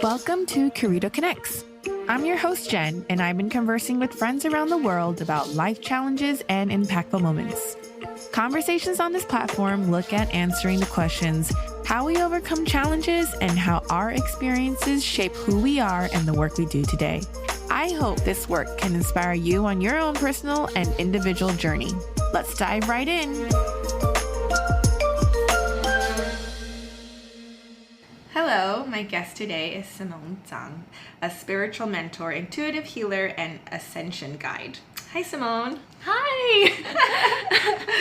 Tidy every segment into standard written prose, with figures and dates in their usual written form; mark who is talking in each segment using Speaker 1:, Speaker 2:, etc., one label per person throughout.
Speaker 1: Welcome to Curito Connects. I'm your host, Jenn, and I've been conversing with friends around the world about life challenges and impactful moments. Conversations on this platform look at answering the questions, how we overcome challenges and how our experiences shape who we are and the work we do today. I hope this work can inspire you on your own personal and individual journey. Let's dive right in. Hello, my guest today is Simone Zhang, a spiritual mentor, intuitive healer, and Ascension guide. Hi, Simone.
Speaker 2: Hi.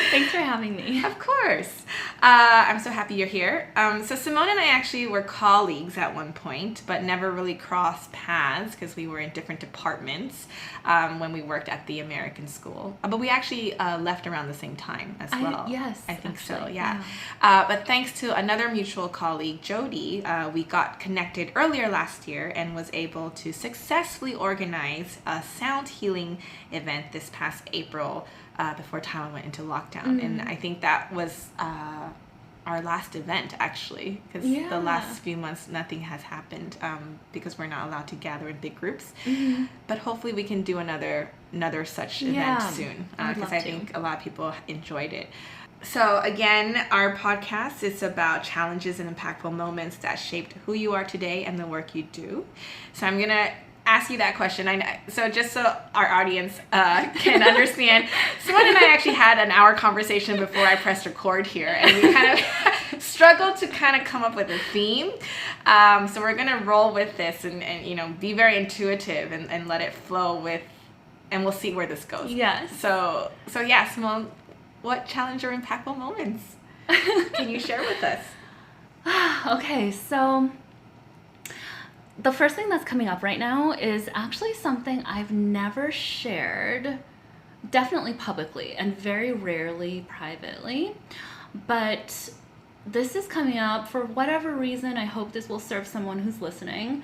Speaker 2: Thanks for having me.
Speaker 1: Of course. I'm so happy you're here. So Simone and I actually were colleagues at one point, but never really crossed paths because we were in different departments when we worked at the American school. But we actually left around the same time as well.
Speaker 2: Yes,
Speaker 1: I think
Speaker 2: actually,
Speaker 1: so, yeah. But thanks to another mutual colleague, Jody, we got connected earlier last year and was able to successfully organize a sound healing event this past April before Taiwan went into lockdown. And I think that was our last event, actually, because the last few months nothing has happened because we're not allowed to gather in big groups. But hopefully we can do another such event soon because I think a lot of people enjoyed it. So again, our podcast is about challenges and impactful moments that shaped who you are today and the work you do. So I'm going to ask you that question. So just so our audience can understand, Simone and I actually had an hour conversation before I pressed record here, and we kind of struggled to kind of come up with a theme. So we're going to roll with this and be very intuitive and let it flow with, and we'll see where this goes.
Speaker 2: Yes.
Speaker 1: So yeah, Simone, what challenge or impactful moments can you share with us?
Speaker 2: Okay, so the first thing that's coming up right now is actually something I've never shared, definitely publicly and very rarely privately, but this is coming up for whatever reason. I hope this will serve someone who's listening.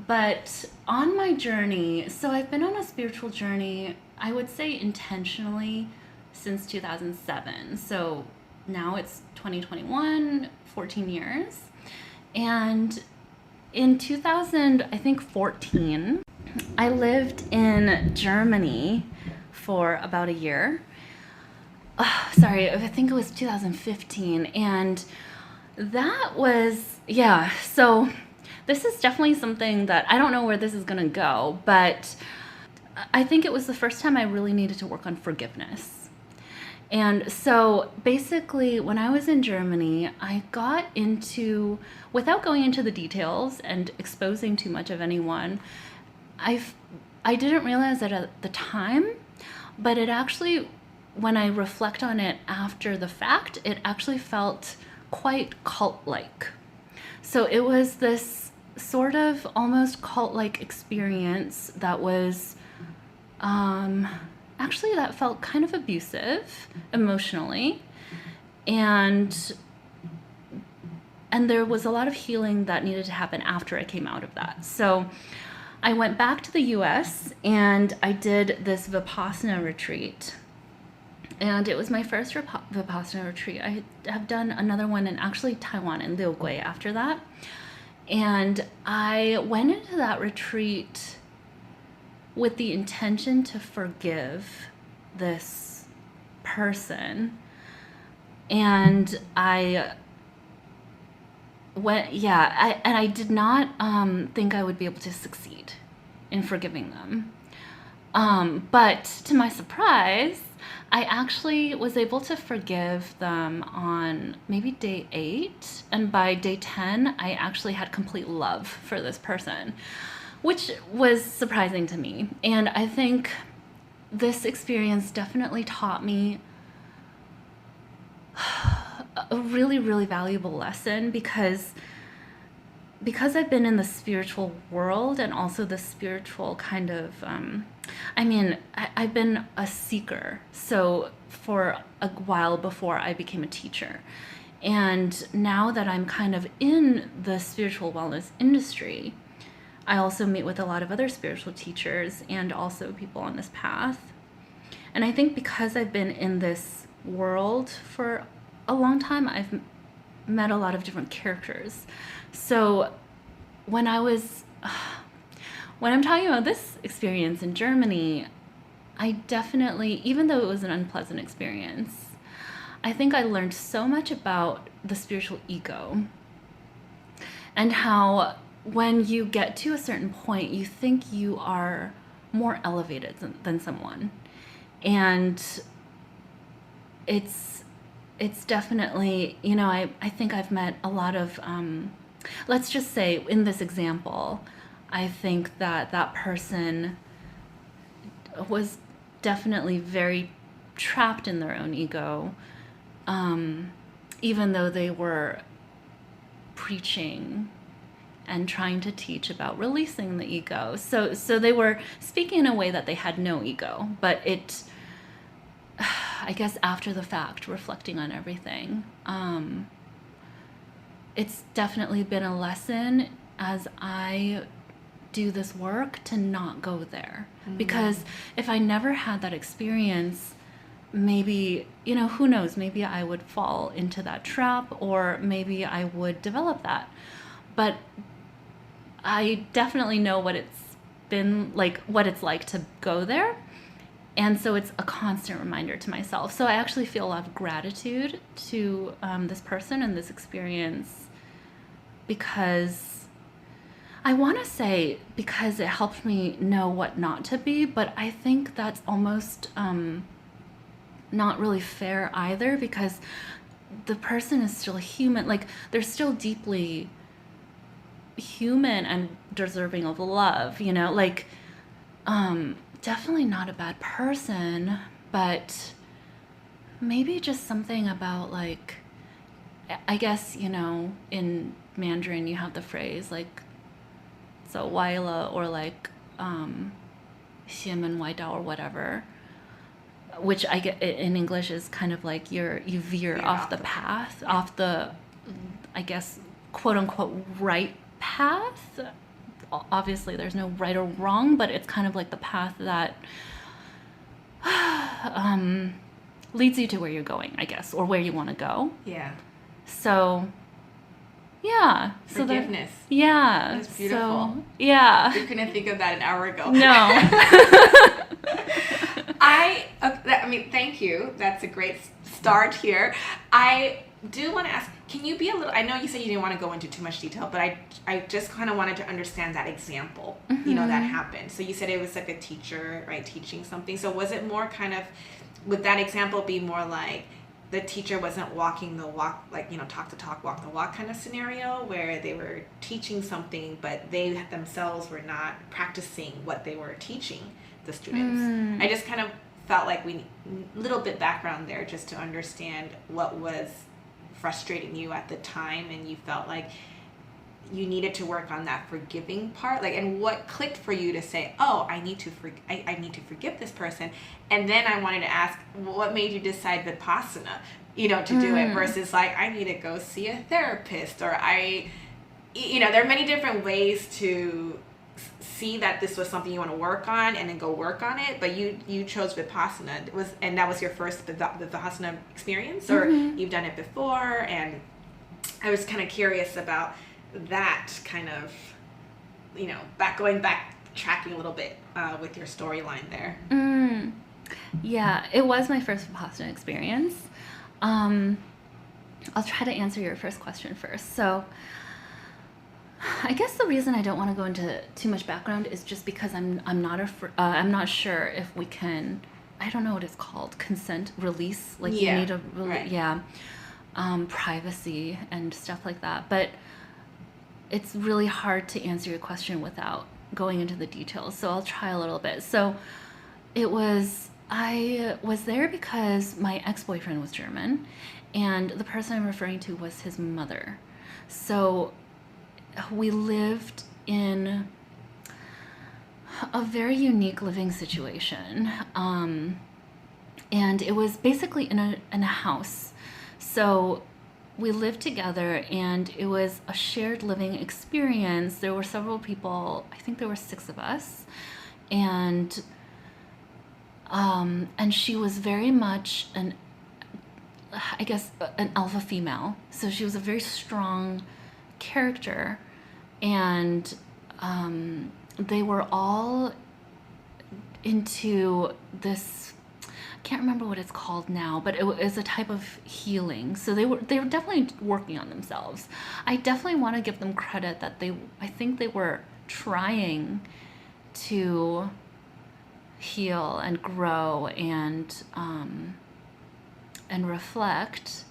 Speaker 2: But on my journey, so I've been on a spiritual journey, I would say intentionally, since 2007. So now it's 2021, 14 years. And in 2014, I lived in Germany for about a year. I think it was 2015. And that was, so this is definitely something that I don't know where this is going to go, but I think it was the first time I really needed to work on forgiveness. And so basically, when I was in Germany, I got into, without going into the details and exposing too much of anyone, I didn't realize it at the time, but it actually, when I reflect on it after the fact, it actually felt quite cult-like. So it was this sort of almost cult-like experience that was actually that felt kind of abusive emotionally, and there was a lot of healing that needed to happen after I came out of that. So I went back to the US and I did this Vipassana retreat, and it was my first Vipassana retreat. I have done another one in actually Taiwan in Liugui after that, and I went into that retreat with the intention to forgive this person. And I did not think I would be able to succeed in forgiving them. But to my surprise, I actually was able to forgive them on maybe day 8. And by day 10, I actually had complete love for this person, which was surprising to me. And I think this experience definitely taught me a really, really valuable lesson because I've been in the spiritual world and also the spiritual kind of, I've been a seeker. So for a while before I became a teacher. And now that I'm kind of in the spiritual wellness industry, I also meet with a lot of other spiritual teachers and also people on this path. And I think because I've been in this world for a long time, I've met a lot of different characters. So when I'm talking about this experience in Germany, I definitely, even though it was an unpleasant experience, I think I learned so much about the spiritual ego and how when you get to a certain point, you think you are more elevated than someone. And it's definitely, I think I've met a lot of, let's just say in this example, I think that person was definitely very trapped in their own ego, even though they were preaching and trying to teach about releasing the ego. So they were speaking in a way that they had no ego, but I guess after the fact, reflecting on everything, it's definitely been a lesson as I do this work to not go there. Because if I never had that experience, maybe, who knows, maybe I would fall into that trap, or maybe I would develop that. But I definitely know what it's been like, what it's like to go there. And so it's a constant reminder to myself. So I actually feel a lot of gratitude to this person and this experience, because I want to say because it helped me know what not to be, but I think that's almost not really fair either, because the person is still human. Like, they're still deeply human and deserving of love, definitely not a bad person, but maybe just something about, like, I guess, in Mandarin you have the phrase like 走歪了, or like 邪门歪道 or whatever, which I get in English is kind of like you veer off the path, off the, I guess, quote unquote right path. Obviously there's no right or wrong, but it's kind of like the path that leads you to where you're going, I guess, or where you want to go.
Speaker 1: Yeah.
Speaker 2: So yeah.
Speaker 1: Forgiveness.
Speaker 2: Yeah.
Speaker 1: That's beautiful.
Speaker 2: So, yeah.
Speaker 1: You couldn't think of that an hour ago.
Speaker 2: No.
Speaker 1: Thank you. That's a great start here. I do want to ask, can you be a little, I know you said you didn't want to go into too much detail, but I just kind of wanted to understand that example, that happened. So you said it was like a teacher, right, teaching something. So was it more kind of, would that example be more like the teacher wasn't walking the walk, like, talk the talk, walk the walk kind of scenario, where they were teaching something, but they themselves were not practicing what they were teaching the students? I just kind of felt like we need a little bit background there just to understand what was frustrating you at the time, and you felt like you needed to work on that forgiving part, like, and what clicked for you to say, oh, I need to forgive this person. And then I wanted to ask, what made you decide Vipassana, to do it, versus like, I need to go see a therapist, or there are many different ways to see that this was something you want to work on and then go work on it, but you chose Vipassana, and that was your first Vipassana experience, or you've done it before? And I was kind of curious about that kind of, backtracking a little bit with your storyline there.
Speaker 2: Yeah, it was my first Vipassana experience. I'll try to answer your first question first. So I guess the reason I don't want to go into too much background is just because I'm not sure if we can, I don't know what it's called, consent release, like you need a privacy and stuff like that. But it's really hard to answer your question without going into the details, so I'll try a little bit. So I was there because my ex-boyfriend was German, and the person I'm referring to was his mother. So we lived in a very unique living situation, and it was basically in a house. So we lived together, and it was a shared living experience. There were several people, I think there were 6 of us, and she was very much an alpha female. So she was a very strong character, and they were all into this, I can't remember what it's called now, but it was a type of healing. So they were definitely working on themselves. I definitely want to give them credit that I think they were trying to heal and grow and reflect.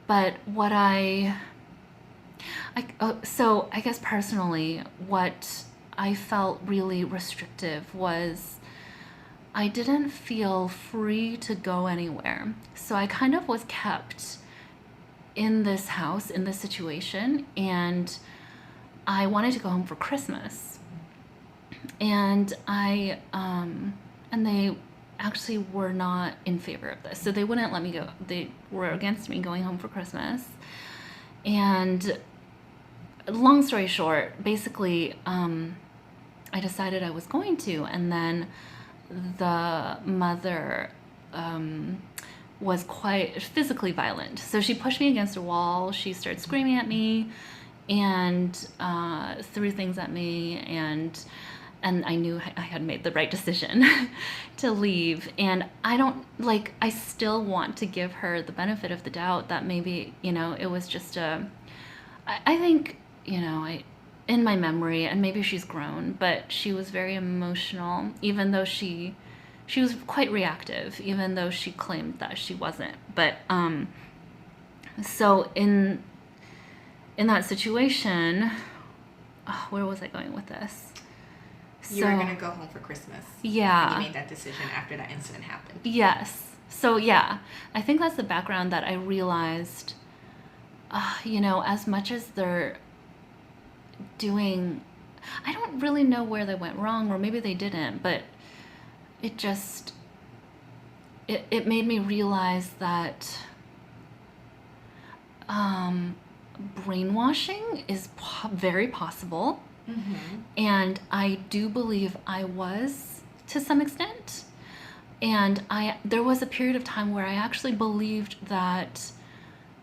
Speaker 2: But what so I guess personally, what I felt really restrictive was I didn't feel free to go anywhere. So I kind of was kept in this house, in this situation, and I wanted to go home for Christmas. And they actually were not in favor of this. So they wouldn't let me go. They were against me going home for Christmas. And long story short, basically, I decided I was going to, and then the mother was quite physically violent. So she pushed me against a wall. She started screaming at me and threw things at me, and I knew I had made the right decision to leave. And I still want to give her the benefit of the doubt that maybe, it was just I think, in my memory, and maybe she's grown, but she was very emotional, even though she was quite reactive, even though she claimed that she wasn't. But so in that situation, where was I going with this?
Speaker 1: You were going to go home for Christmas.
Speaker 2: Yeah.
Speaker 1: And you made that decision after that incident happened.
Speaker 2: Yes. So yeah, I think that's the background that I realized, as much as they're doing, I don't really know where they went wrong, or maybe they didn't, but it just, it made me realize that brainwashing is very possible. Mm-hmm. And I do believe I was, to some extent. And there was a period of time where I actually believed that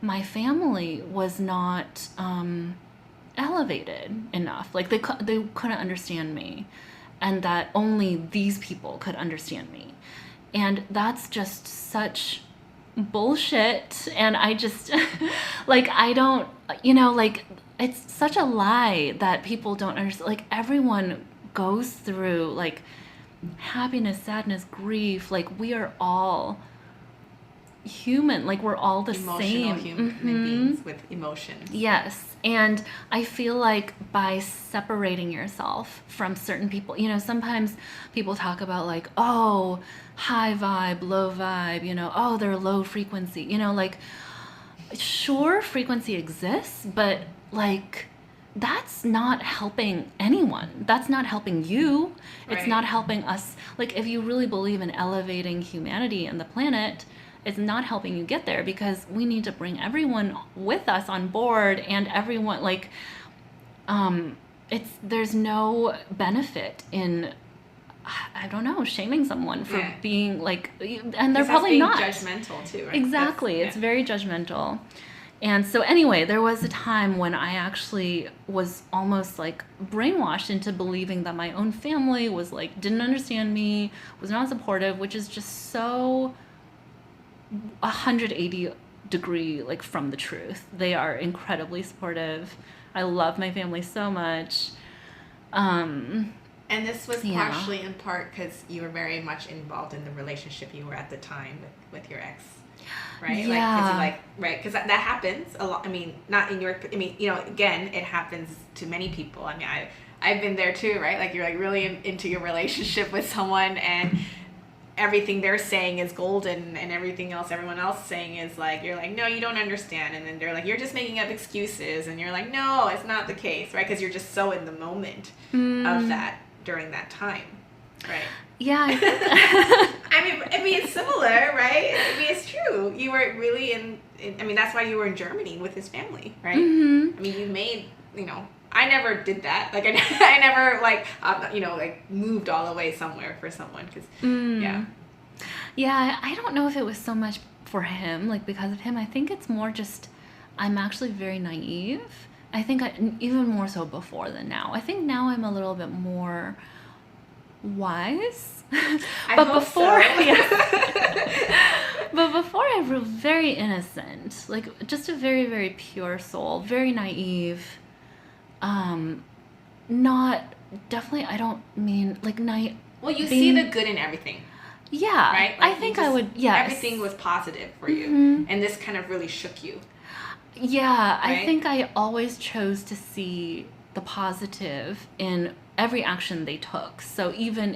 Speaker 2: my family was not elevated enough. Like they couldn't understand me, and that only these people could understand me. And that's just such bullshit. And I just I don't, it's such a lie that people don't understand. Like everyone goes through happiness, sadness, grief. We are all human. We're all the
Speaker 1: Emotional
Speaker 2: same
Speaker 1: human beings with emotions.
Speaker 2: Yes. And I feel like by separating yourself from certain people, sometimes people talk about oh, high vibe, low vibe, oh, they're low frequency, sure, frequency exists, but that's not helping anyone. That's not helping you. It's
Speaker 1: Right.
Speaker 2: not helping us. If you really believe in elevating humanity and the planet, it's not helping you get there, because we need to bring everyone with us on board, and everyone there's no benefit in, I don't know, shaming someone for being and they're probably not
Speaker 1: judgmental too, right?
Speaker 2: Exactly. It's very judgmental. And so anyway, there was a time when I actually was almost brainwashed into believing that my own family was didn't understand me, was not supportive, which is just so 180 degree from the truth. They are incredibly supportive. I love my family so much. And
Speaker 1: this was partially in part because you were very much involved in the relationship you were at the time with your ex, right?
Speaker 2: Yeah.
Speaker 1: Because that happens a lot. I mean, not in your, again, it happens to many people. I mean, I've been there too, right? You're really into your relationship with someone, and everything they're saying is golden, and everything else everyone else is saying is you're no, you don't understand, and then they're you're just making up excuses, and you're no, it's not the case, right? Because you're just so in the moment of that during that time, right?
Speaker 2: Yeah.
Speaker 1: I mean it's similar, right? I mean it's true. You were really in I mean that's why you were in Germany with his family, right? Mm-hmm. I mean you made, I never did that. I never moved all the way somewhere for someone, because
Speaker 2: Yeah, I don't know if it was so much for him, because of him. I think it's more just I'm actually very naive, I think even more so before than now. I think now I'm a little bit more wise. But before, but before I was very innocent, like just a very, very pure soul, very naive. Not definitely. I don't mean like naive.
Speaker 1: Well, you see the good in everything.
Speaker 2: Yeah,
Speaker 1: right? Like
Speaker 2: I think I would. Yes,
Speaker 1: everything was positive for you, and this kind of really shook you.
Speaker 2: Yeah,
Speaker 1: right?
Speaker 2: I think I always chose to see the positive in every action they took. So even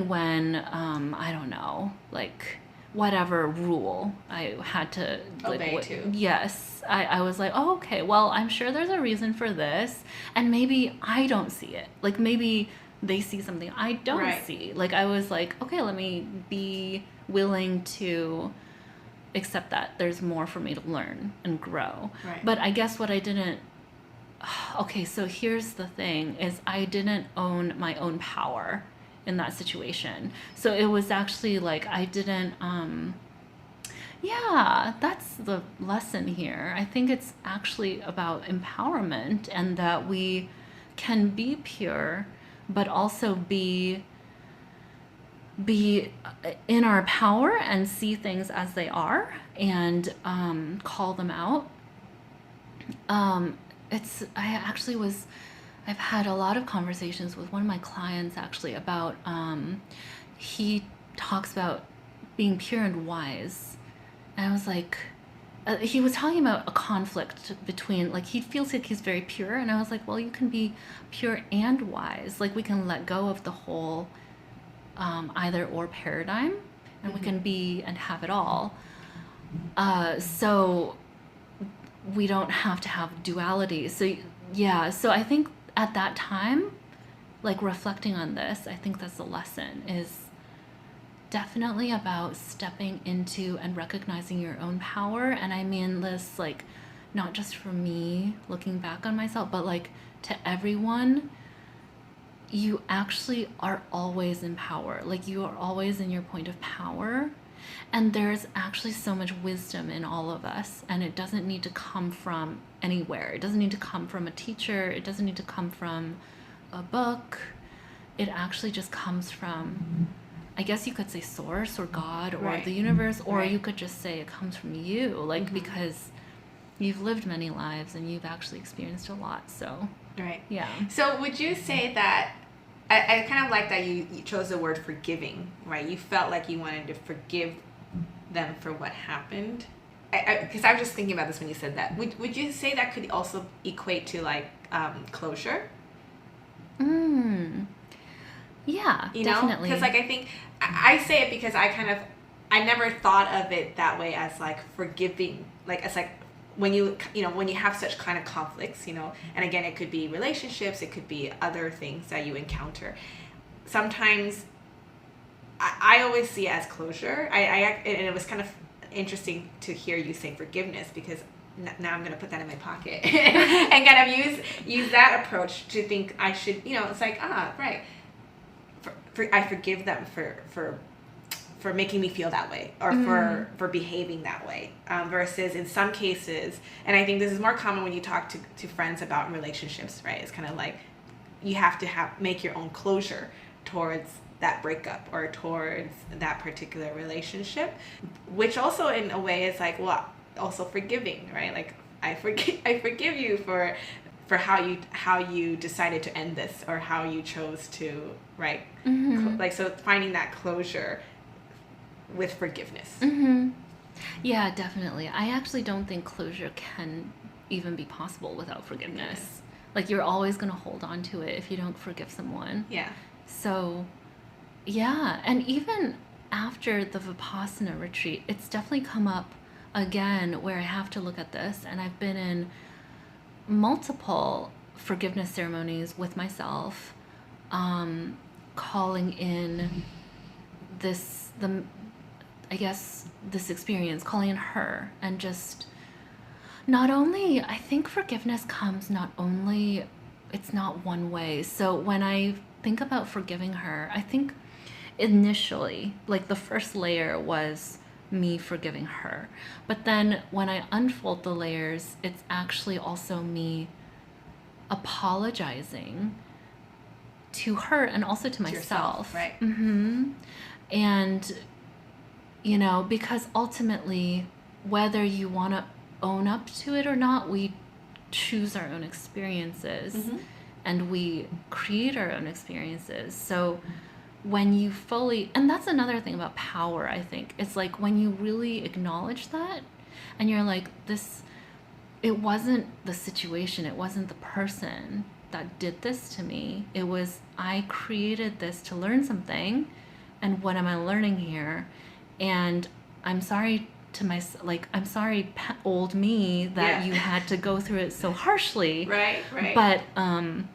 Speaker 2: when I don't know, like whatever rule I had to like
Speaker 1: Obey to.
Speaker 2: yes, I was like, oh, okay, well, I'm sure there's a reason for this, and maybe I don't see it. Like maybe they see something I don't
Speaker 1: Right.
Speaker 2: see. Like I was like, okay, let me be willing to accept that there's more for me to learn and grow.
Speaker 1: Right.
Speaker 2: But I guess what I didn't okay, so here's the thing is I didn't own my own power in that situation. So it was actually like I didn't yeah, that's the lesson here. I think it's actually about empowerment and that we can be pure but also be in our power and see things as they are and call them out. I've had a lot of conversations with one of my clients actually about he talks about being pure and wise, and I was like he was talking about a conflict between, like, he feels like he's very pure, and I was like, well, you can be pure and wise. Like we can let go of the whole either or paradigm, and we can be and have it all. So we don't have to have duality. So yeah, so I think at that time, like reflecting on this, I think that's the lesson is definitely about stepping into and recognizing your own power. And I mean this like not just for me looking back on myself, but like to everyone. You actually are always in power. Like you are always in your point of power. And there's actually so much wisdom in all of us. And it doesn't need to come from anywhere. It doesn't need to come from a teacher. It doesn't need to come from a book. It actually just comes from, I guess you could say source or God or
Speaker 1: Right.
Speaker 2: the universe, or
Speaker 1: Right.
Speaker 2: you could just say it comes from you. Like because you've lived many lives and you've actually experienced a lot. So
Speaker 1: Right.
Speaker 2: yeah.
Speaker 1: So would you say that, I kind of like that you chose the word forgiving, right? You felt like you wanted to forgive them for what happened. Because I was just thinking about this when you said that. Would you say that could also equate to like closure?
Speaker 2: Yeah,
Speaker 1: You know?
Speaker 2: definitely.
Speaker 1: Because like I think, I say it because I never thought of it that way as like forgiving. Like it's like, when you have such kind of conflicts, and again, it could be relationships, it could be other things that you encounter. Sometimes I always see it as closure. And it was kind of interesting to hear you say forgiveness, because now I'm going to put that in my pocket and kind of use that approach to think I should, it's like, right. I forgive them for making me feel that way, or for behaving that way, versus in some cases, and I think this is more common when you talk to friends about relationships, right? It's kind of like you have to make your own closure towards that breakup or towards that particular relationship, which also in a way is like, well, also forgiving, right? Like I forgive you for how you decided to end this, or how you chose to, right? Like, so finding that closure with forgiveness.
Speaker 2: Yeah, definitely. I actually don't think closure can even be possible without forgiveness. Like you're always going to hold on to it if you don't forgive someone.
Speaker 1: Yeah.
Speaker 2: So, yeah, and even after the Vipassana retreat, it's definitely come up again where I have to look at this, and I've been in multiple forgiveness ceremonies with myself, calling in this experience, calling in her, and just not only, I think forgiveness comes not only, it's not one way. So when I think about forgiving her, I think initially, like the first layer was me forgiving her. But then when I unfold the layers, it's actually also me apologizing to her and also to myself.
Speaker 1: Yourself, right.
Speaker 2: And, you know, because ultimately, whether you want to own up to it or not, we choose our own experiences and we create our own experiences. So when you fully, and that's another thing about power, I think, it's like when you really acknowledge that and you're like, this, it wasn't the situation, it wasn't the person that did this to me. It was, I created this to learn something, and what am I learning here? And I'm sorry to myself, like, I'm sorry, old me, that you had to go through it so harshly.
Speaker 1: Right.
Speaker 2: But I'm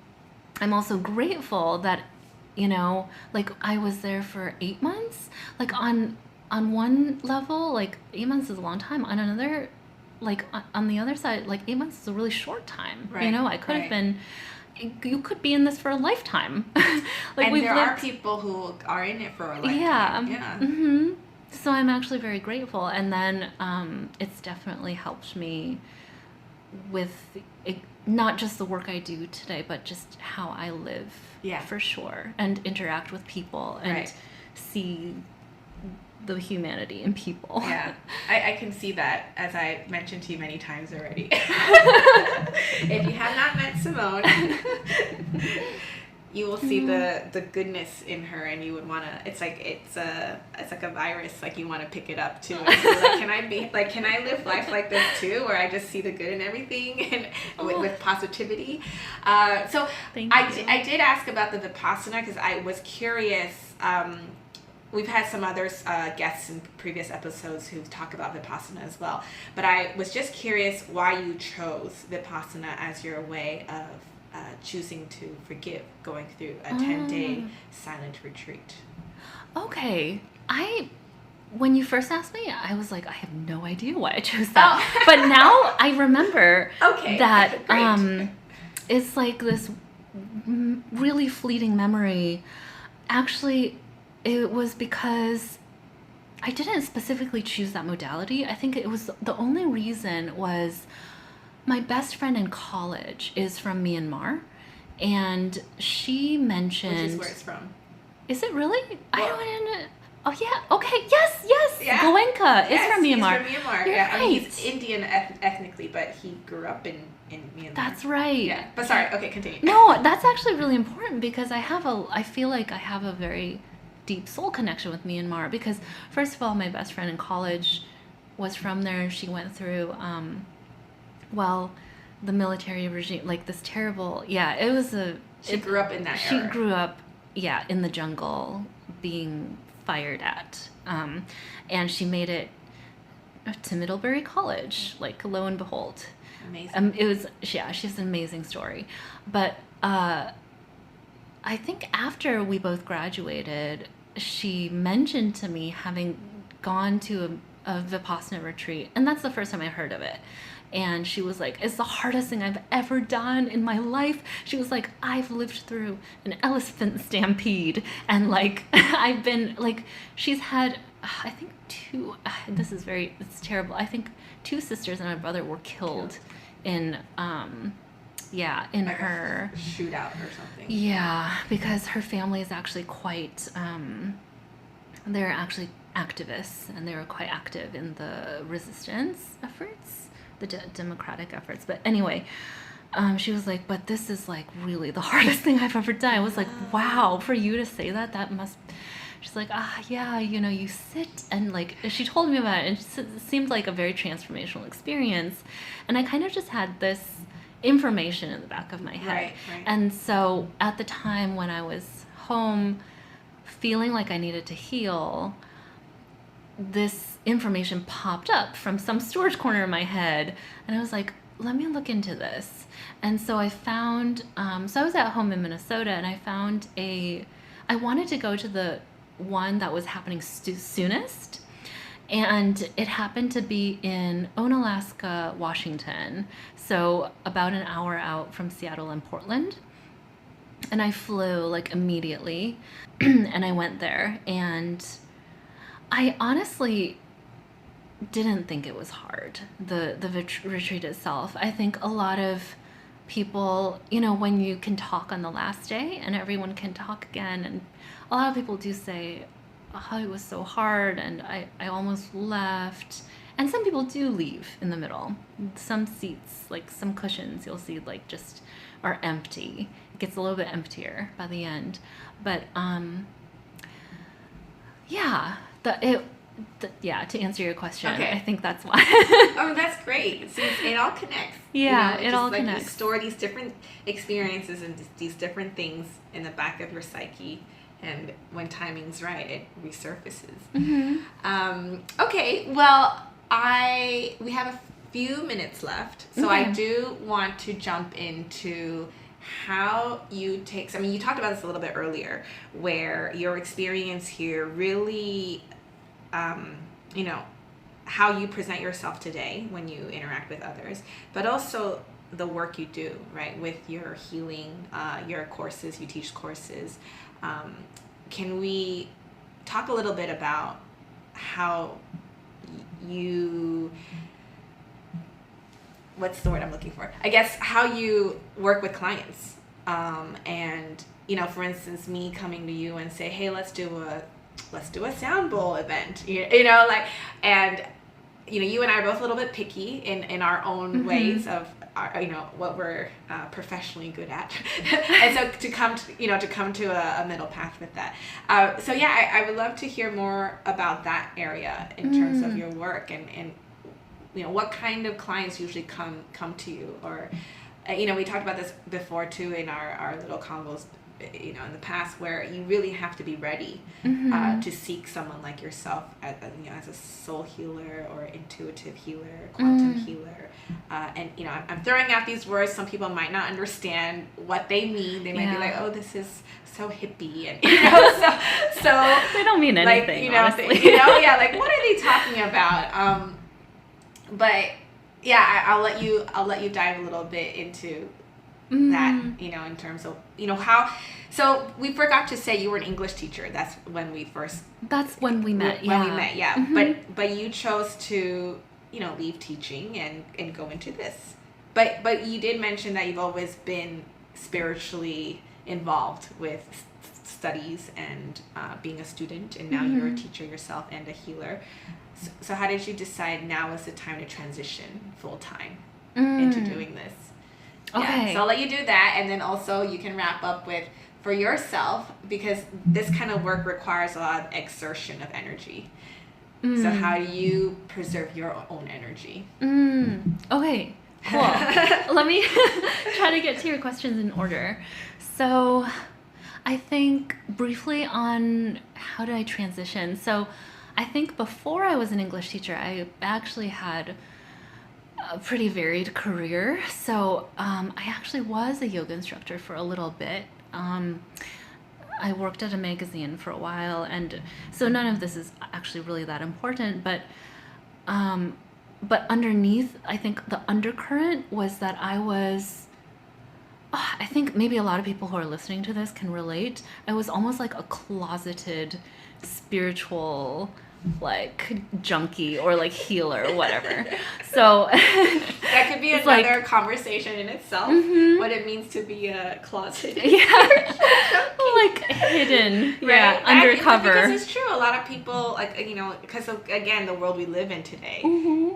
Speaker 2: also grateful that, you know, like, I was there for 8 months. Like, on one level, like, 8 months is a long time. On another, like, on the other side, like, 8 months is a really short time. Right. You know, I could have been, you could be in this for a lifetime. Like,
Speaker 1: and there are people who are in it for a lifetime. Yeah.
Speaker 2: So I'm actually very grateful. And then it's definitely helped me with not just the work I do today, but just how I live, for sure, and interact with people and see the humanity in people.
Speaker 1: Yeah, I can see that, as I mentioned to you many times already. If you have not met Simone, you will see the goodness in her, and you would want to. It's like a virus. Like, you want to pick it up too. And so, like, can I live life like this too, where I just see the good in everything and with positivity? So I did ask about the Vipassana because I was curious. We've had some other guests in previous episodes who talk about Vipassana as well, but I was just curious why you chose Vipassana as your way of choosing to forgive, going through a 10-day silent retreat.
Speaker 2: Okay. When you first asked me, I was like, I have no idea why I chose that. But now I remember that it's like this really fleeting memory. Actually, it was because I didn't specifically choose that modality. I think it was the only reason was my best friend in college is from Myanmar, and she mentioned...
Speaker 1: Which is where it's from.
Speaker 2: Is it really? Well, I don't know. Oh, yeah. Okay. Yes. Yeah. Goenka is from Myanmar.
Speaker 1: He's from Myanmar.
Speaker 2: You're
Speaker 1: right.
Speaker 2: I
Speaker 1: mean, he's Indian ethnically, but he grew up in Myanmar.
Speaker 2: That's right.
Speaker 1: Yeah. But sorry. Okay, continue.
Speaker 2: No, that's actually really important because I feel like I have a very deep soul connection with Myanmar because, first of all, my best friend in college was from there, and she went through, the military regime, like this terrible, it was
Speaker 1: She grew up in that
Speaker 2: She
Speaker 1: era.
Speaker 2: grew up, in the jungle, being fired at, and she made it to Middlebury College, like, lo and behold.
Speaker 1: Amazing.
Speaker 2: It was, she has an amazing story, but I think after we both graduated, she mentioned to me having gone to a Vipassana retreat, and that's the first time I heard of it. And she was like, it's the hardest thing I've ever done in my life. She was like, I've lived through an elephant stampede, and like, I've been like, she's had, I think it's terrible. I think 2 sisters and a brother were killed in in
Speaker 1: like
Speaker 2: her
Speaker 1: a shootout or something.
Speaker 2: Yeah, because her family is actually quite they're actually activists, and they were quite active in the resistance efforts, the democratic efforts. But anyway, she was like, but this is like really the hardest thing I've ever done. I was like, wow, for you to say that must... She's like, you sit and like, she told me about it, and it seemed like a very transformational experience. And I kind of just had this information in the back of my head.
Speaker 1: Right.
Speaker 2: And so at the time when I was home feeling like I needed to heal, this information popped up from some storage corner in my head, and I was like, let me look into this. And so I found, so I was at home in Minnesota, and I found I wanted to go to the one that was happening soonest, and it happened to be in Onalaska, Washington, so about an hour out from Seattle and Portland. And I flew like immediately, and I went there, and I honestly didn't think it was hard, the retreat itself. I think a lot of people, you know, when you can talk on the last day and everyone can talk again, and a lot of people do say, oh, it was so hard and I almost left. And some people do leave in the middle. Some seats, like some cushions, you'll see like just are empty. It gets a little bit emptier by the end. But yeah, to answer your question,
Speaker 1: Okay.
Speaker 2: I think that's why.
Speaker 1: Oh, that's great. It all connects.
Speaker 2: Yeah,
Speaker 1: it
Speaker 2: all
Speaker 1: just, like,
Speaker 2: connects.
Speaker 1: You store these different experiences and these different things in the back of your psyche, and when timing's right, it resurfaces.
Speaker 2: Mm-hmm.
Speaker 1: Okay, well, we have a few minutes left, so I
Speaker 2: Okay.
Speaker 1: do want to jump into how you take. I mean, you talked about this a little bit earlier, where your experience here really, you know, how you present yourself today when you interact with others, but also the work you do, right, with your healing, your courses, you teach courses. Can we talk a little bit about how you, what's the word I'm looking for? I guess how you work with clients. And, you know, for instance, me coming to you and say, hey, let's do a sound bowl event, you know, like, and, you know, you and I are both a little bit picky in our own ways of, you know, what we're professionally good at. And so to come to a middle path with that. So yeah, I would love to hear more about that area in terms of your work, and you know, what kind of clients usually come to you, or, you know, we talked about this before too in our little convos, you know, in the past, where you really have to be ready to seek someone like yourself as, you know, as a soul healer or intuitive healer, quantum healer. And, you know, I'm throwing out these words. Some people might not understand what they mean. They might be like, oh, this is so hippie, and, you know, so
Speaker 2: They don't mean anything,
Speaker 1: like, you know,
Speaker 2: honestly.
Speaker 1: yeah, like, what are they talking about? But yeah, I'll let you dive a little bit into that, you know, in terms of, you know, how. So we forgot to say you were an English teacher. That's when we met. Yeah. But you chose to, you know, leave teaching and go into this. But you did mention that you've always been spiritually involved with studies and being a student, and now you're a teacher yourself and a healer. So how did you decide now is the time to transition full time into doing this?
Speaker 2: Okay.
Speaker 1: Yeah, so I'll let you do that, and then also you can wrap up with, for yourself, because this kind of work requires a lot of exertion of energy. So how do you preserve your own energy?
Speaker 2: Okay, cool. Let me try to get to your questions in order. So I think briefly on how did I transition. So I think before I was an English teacher, I actually had a pretty varied career. So I actually was a yoga instructor for a little bit. I worked at a magazine for a while, and so none of this is actually really that important, but underneath, I think the undercurrent was that I think maybe a lot of people who are listening to this can relate. I was almost like a closeted spiritual, like, junkie or like healer or whatever. So
Speaker 1: that could be
Speaker 2: it's
Speaker 1: another
Speaker 2: like,
Speaker 1: conversation in itself. What it means to be a closet.
Speaker 2: like hidden,
Speaker 1: Right?
Speaker 2: undercover.
Speaker 1: Because it's true. A lot of people, like, you know, because of, again, the world we live in today,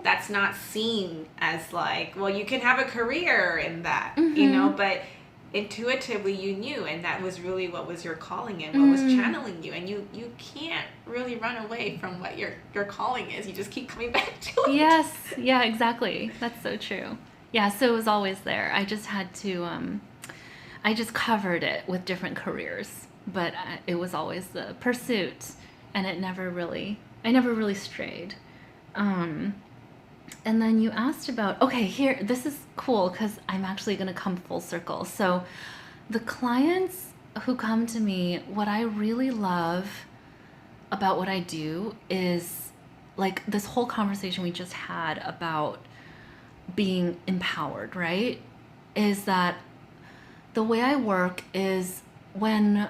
Speaker 1: that's not seen as like, well, you can have a career in that, you know, but intuitively you knew, and that was really what was your calling and what was channeling you, and you can't really run away from what your calling is. You just keep coming back to it.
Speaker 2: Yes, yeah, exactly. That's so true. Yeah, so it was always there. I just had to I just covered it with different careers, but it was always the pursuit, and I never really strayed. And then you asked about, okay, here, this is cool because I'm actually going to come full circle. So the clients who come to me, what I really love about what I do is, like, this whole conversation we just had about being empowered, right? Is that the way I work is when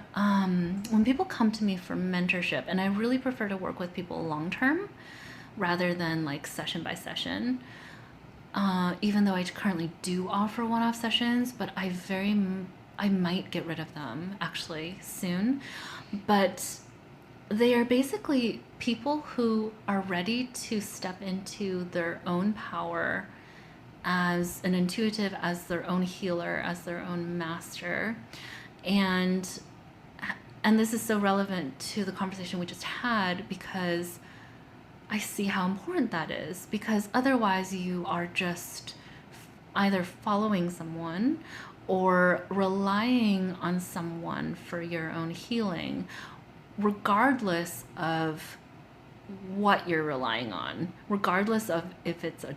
Speaker 2: people come to me for mentorship, and I really prefer to work with people long term, rather than like session by session. Even though I currently do offer one-off sessions, but I might get rid of them actually soon. But they are basically people who are ready to step into their own power as an intuitive, as their own healer, as their own master. And this is so relevant to the conversation we just had, because I see how important that is, because otherwise you are just either following someone or relying on someone for your own healing, regardless of what you're relying on, regardless of if it's a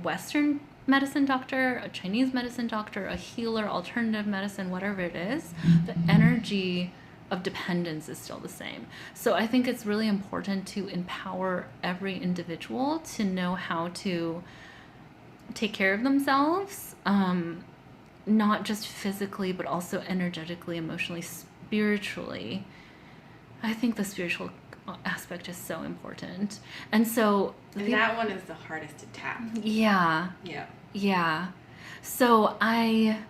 Speaker 2: Western medicine doctor, a Chinese medicine doctor, a healer, alternative medicine, whatever it is, the energy of dependence is still the same. So I think it's really important to empower every individual to know how to take care of themselves, not just physically, but also energetically, emotionally, spiritually. I think the spiritual aspect is so important. And so...
Speaker 1: And that one is the hardest to tap.
Speaker 2: Yeah.
Speaker 1: Yeah.
Speaker 2: Yeah. So I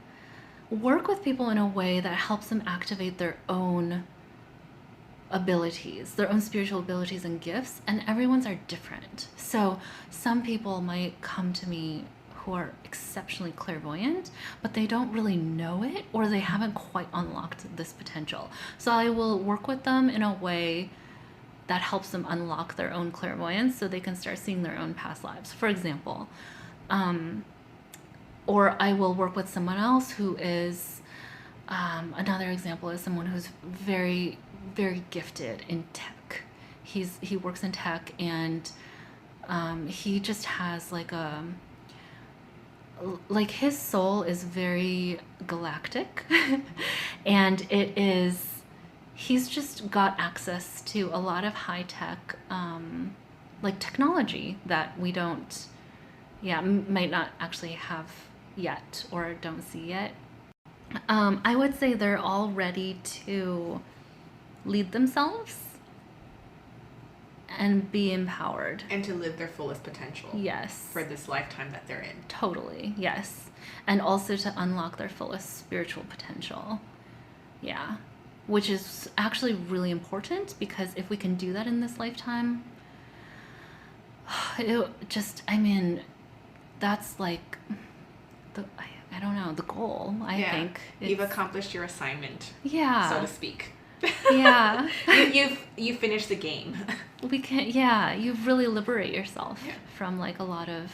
Speaker 2: work with people in a way that helps them activate their own abilities, their own spiritual abilities and gifts, and everyone's are different. So some people might come to me who are exceptionally clairvoyant, but they don't really know it, or they haven't quite unlocked this potential. So I will work with them in a way that helps them unlock their own clairvoyance so they can start seeing their own past lives. For example, or I will work with someone else who is, another example is someone who's very, very gifted in tech. He works in tech, and he just has like his soul is very galactic and he's just got access to a lot of high tech, like technology that we don't, might not actually have yet or don't see yet. I would say they're all ready to lead themselves and be empowered.
Speaker 1: And to live their fullest potential.
Speaker 2: Yes.
Speaker 1: For this lifetime that they're in.
Speaker 2: Totally, yes. And also to unlock their fullest spiritual potential. Yeah. Which is actually really important, because if we can do that in this lifetime, that's like I don't know, the goal, I think.
Speaker 1: You've accomplished your assignment.
Speaker 2: Yeah.
Speaker 1: So to speak.
Speaker 2: Yeah.
Speaker 1: you finished the game.
Speaker 2: You really liberate yourself from like a lot of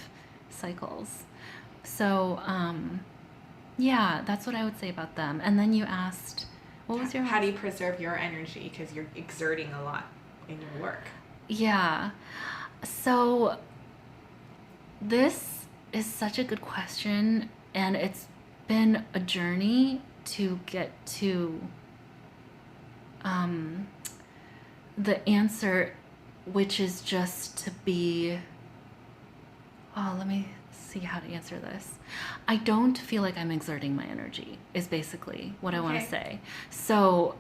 Speaker 2: cycles. So, that's what I would say about them. And then you asked, what was your...
Speaker 1: How do you preserve your energy? Because you're exerting a lot in your work.
Speaker 2: Yeah. So this is such a good question, and it's been a journey to get to the answer, which is just to be... let me see how to answer this. I don't feel like I'm exerting my energy, is basically what I want to say. So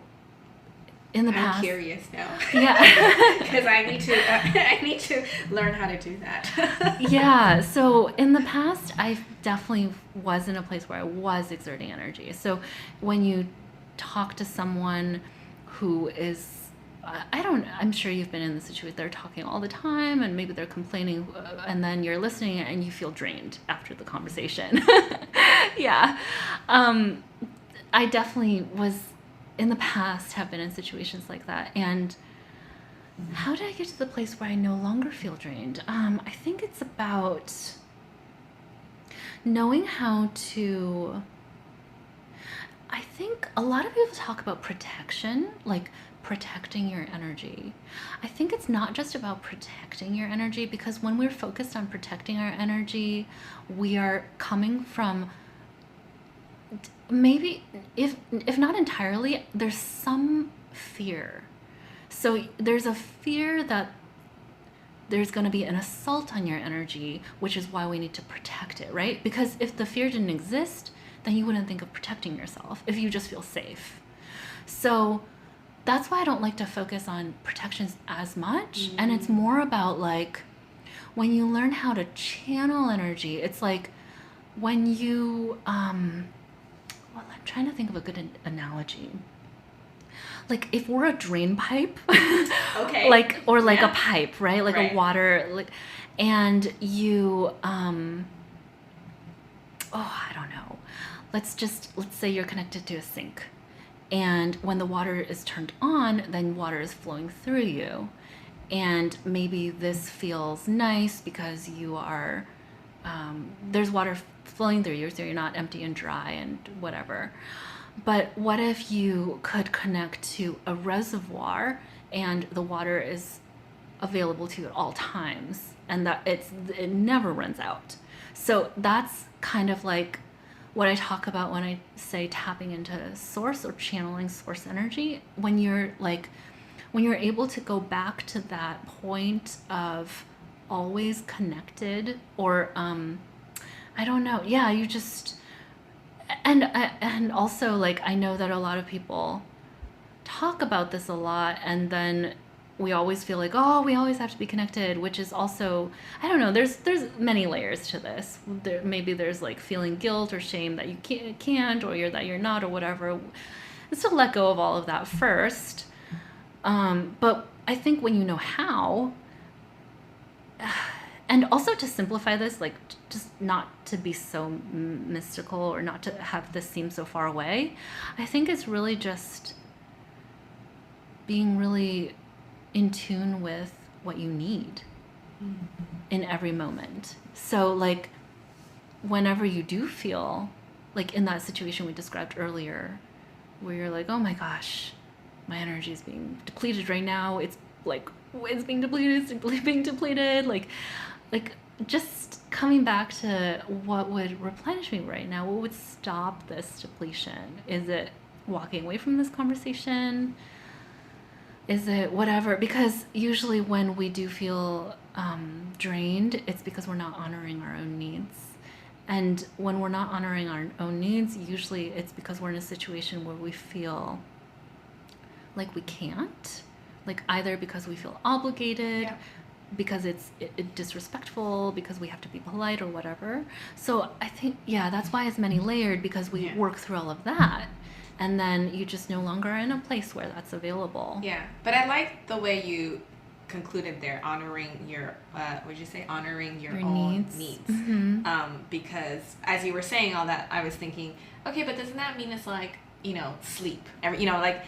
Speaker 2: in the past...
Speaker 1: I'm curious now.
Speaker 2: Yeah.
Speaker 1: Because I need to learn how to do that.
Speaker 2: Yeah. So in the past, I definitely was in a place where I was exerting energy. So when you talk to someone who is... I'm sure you've been in the situation, they're talking all the time and maybe they're complaining, and then you're listening and you feel drained after the conversation. Yeah. I definitely was, in the past, have been in situations like that. And how did I get to the place where I no longer feel drained? I think it's about knowing how to... I think a lot of people talk about protection, like protecting your energy. I think it's not just about protecting your energy, because when we're focused on protecting our energy, we are coming from, maybe, if not entirely, there's some fear. So there's a fear that there's going to be an assault on your energy, which is why we need to protect it, right? Because if the fear didn't exist, then you wouldn't think of protecting yourself if you just feel safe. So that's why I don't like to focus on protections as much. And it's more about like when you learn how to channel energy, it's like when you, well, I'm trying to think of a good analogy. Like if we're a drain pipe,
Speaker 1: Okay.
Speaker 2: like, or like
Speaker 1: Yeah.
Speaker 2: a pipe, right? Like
Speaker 1: Right.
Speaker 2: a water, like, and you, I don't know. Let's say you're connected to a sink. And when the water is turned on, then water is flowing through you. And maybe this feels nice because you are, there's water flowing through you, so you're not empty and dry and whatever. But what if you could connect to a reservoir and the water is available to you at all times, and that it never runs out? So that's kind of like what I talk about when I say tapping into source or channeling source energy. When you're able to go back to that point of always connected, or I don't know, yeah, you just, and also, like, I know that a lot of people talk about this a lot, and then we always feel like, oh, we always have to be connected, which is also, I don't know, there's many layers to this. Maybe there's like feeling guilt or shame that you can't, or that you're not, or whatever. It's to let go of all of that first. But I think when you know how, and also to simplify this, like just not to be so mystical or not to have this seem so far away, I think it's really just being really in tune with what you need in every moment. So like whenever you do feel like in that situation we described earlier, where you're like, oh my gosh, my energy is being depleted right now. It's like, it's being depleted. Like just coming back to what would replenish me right now, what would stop this depletion? Is it walking away from this conversation? Is it whatever? Because usually when we do feel drained, it's because we're not honoring our own needs. And when we're not honoring our own needs, usually it's because we're in a situation where we feel like we can't, like either because we feel obligated, because it's disrespectful, because we have to be polite or whatever. So I think, yeah, that's why it's many layered, because we work through all of that. And then you just no longer are in a place where that's available.
Speaker 1: Yeah, but I like the way you concluded there, honoring your, would you say honoring your own needs?
Speaker 2: Mm-hmm.
Speaker 1: Because as you were saying all that, I was thinking, okay, but doesn't that mean it's like, sleep? Like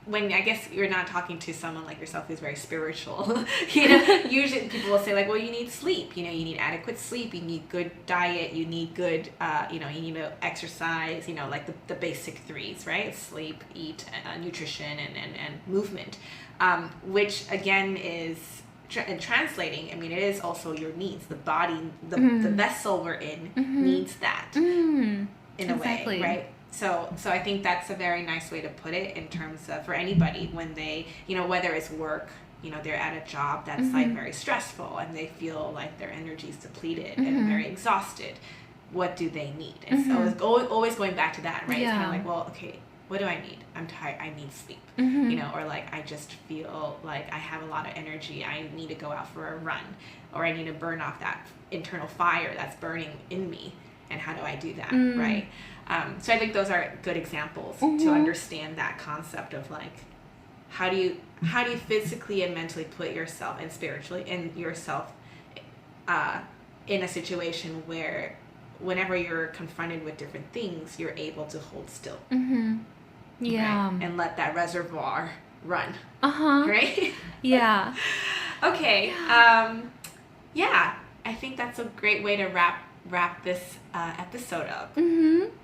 Speaker 1: when I guess you're not talking to someone like yourself who's very spiritual, usually people will say like, well, you need sleep, you need adequate sleep, you need good diet, you need good, you need to exercise, like the basic threes, right? Sleep, eat, nutrition, and movement, which again is translating. I mean, it is also your needs. The body, the vessel we're in needs that in a way, right? So I think that's a very nice way to put it in terms of for anybody when they, whether it's work, they're at a job that's like very stressful and they feel like their energy is depleted and very exhausted. What do they need? And so it's always going back to that, right? It's kind of like, well, okay, what do I need? I'm tired. I need sleep, or like I just feel like I have a lot of energy. I need to go out for a run, or I need to burn off that internal fire that's burning in me. And how do I do that, right? So I think those are good examples to understand that concept of like, how do you physically and mentally put yourself and spiritually in yourself in a situation where whenever you're confronted with different things, you're able to hold still.
Speaker 2: Yeah.
Speaker 1: Right? And let that reservoir run. Right?
Speaker 2: Yeah.
Speaker 1: Okay. Yeah. I think that's a great way to wrap this episode up.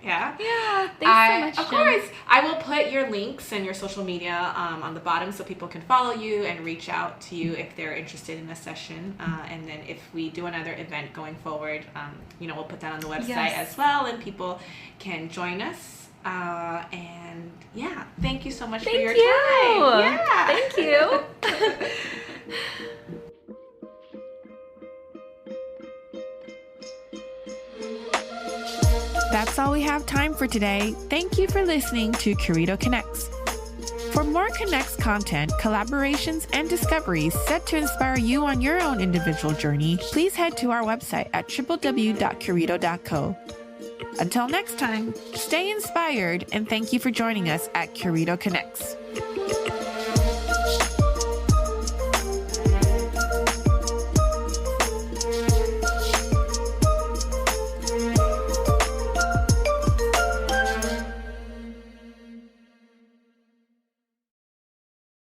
Speaker 1: Yeah.
Speaker 2: Thanks so much,
Speaker 1: of course, I will put your links and your social media on the bottom so people can follow you and reach out to you if they're interested in a session. And then if we do another event going forward, we'll put that on the website as well, and people can join us. And yeah, thank you so much for your time. Yeah.
Speaker 2: Thank you.
Speaker 1: That's all we have time for today. Thank you for listening to Curito Connects. For more Connects content, collaborations, and discoveries set to inspire you on your own individual journey, please head to our website at www.curito.co. Until next time, stay inspired, and thank you for joining us at Curito Connects.